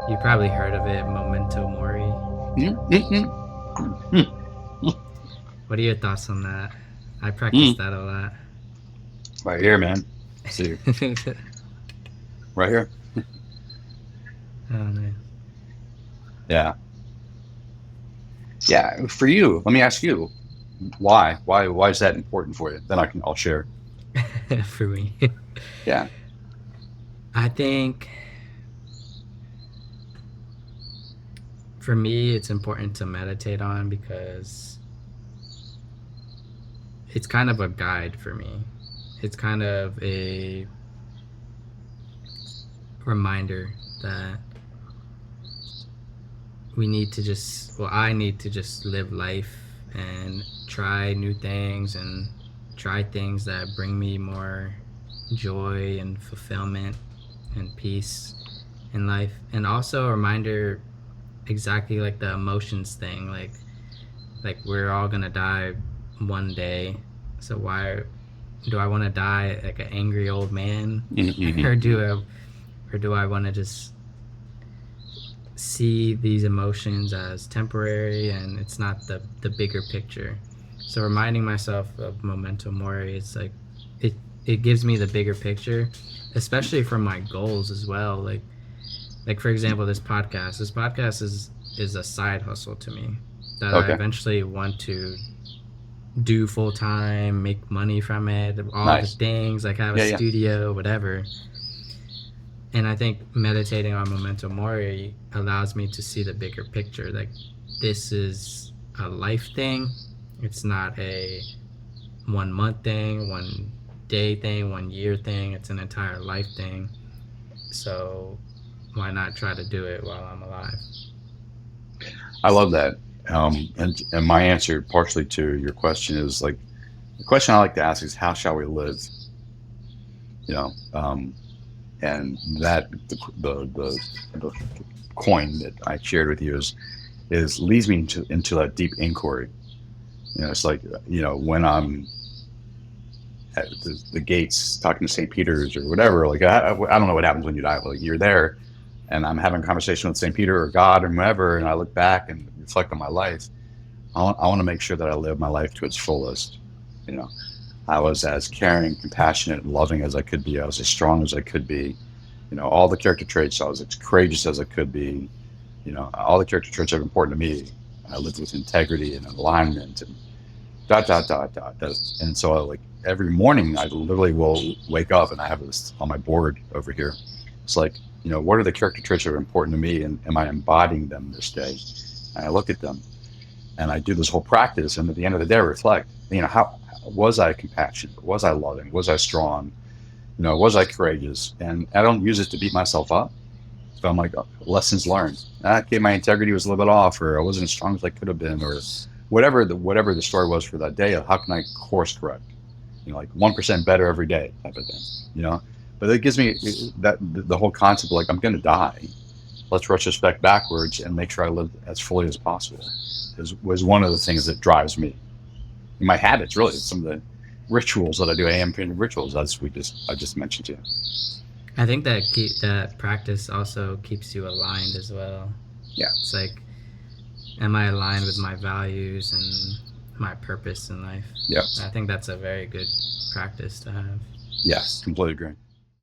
You probably heard of it, Memento Mori. What are your thoughts on that? I practice Mm. that a lot. Right here, man. See, right here. Oh man. Yeah. Yeah. For you, let me ask you, why? Why is that important for you? Then I'll share. For me. Yeah. I think for me it's important to meditate on because it's kind of a guide for me. It's kind of a reminder that we need to just, well, I need to just live life and try new things and try things that bring me more joy and fulfillment and peace in life. And also a reminder, exactly like the emotions thing, like we're all gonna die one day, so why do I want to die like an angry old man? Mm-hmm. or do I or do I want to just see these emotions as temporary and it's not the bigger picture? So reminding myself of Memento Mori, it's like it it gives me the bigger picture, especially for my goals as well. Like for example, this podcast is a side hustle to me that I Okay. eventually want to do full time, make money from it, all the Nice. things, like have a Yeah. Yeah. studio, whatever. And I think meditating on Memento Mori allows me to see the bigger picture. Like, this is a life thing. It's not a 1 month thing, 1 day thing, 1 year thing. It's an entire life thing. So why not try to do it while I'm alive? I love that. And my answer, partially to your question, is like the question I like to ask is, how shall we live? You know, and that the coin that I shared with you is leads me into that deep inquiry. It's like, when I'm at the gates talking to St. Peter's or whatever. Like, I don't know what happens when you die. Like, you're there, and I'm having a conversation with St. Peter or God or whoever, and I look back and reflect on my life. I want to make sure that I live my life to its fullest. You know, I was as caring, compassionate, and loving as I could be. I was as strong as I could be. All the character traits. I was as courageous as I could be. All the character traits are important to me. I lived with integrity and alignment and dot dot dot dot. And so, like, every morning, I literally will wake up and I have this on my board over here. It's like, what are the character traits that are important to me, and am I embodying them this day? And I look at them and I do this whole practice, and at the end of the day, I reflect. How was I compassionate? Was I loving? Was I strong? Was I courageous? And I don't use it to beat myself up. So I'm like, lessons learned. Okay, my integrity was a little bit off, or I wasn't as strong as I could have been, or whatever the story was for that day. How can I course correct? Like 1% better every day, type of thing. You know, but it gives me that the whole concept of, like, I'm going to die. Let's retrospect backwards and make sure I live as fully as possible. Was one of the things that drives me. My habits, really, some of the rituals that I do, AM rituals, as I just mentioned to you. I think that practice also keeps you aligned as well. Yeah. It's like, am I aligned with my values and my purpose in life? Yeah. I think that's a very good practice to have. Yes. Completely agree.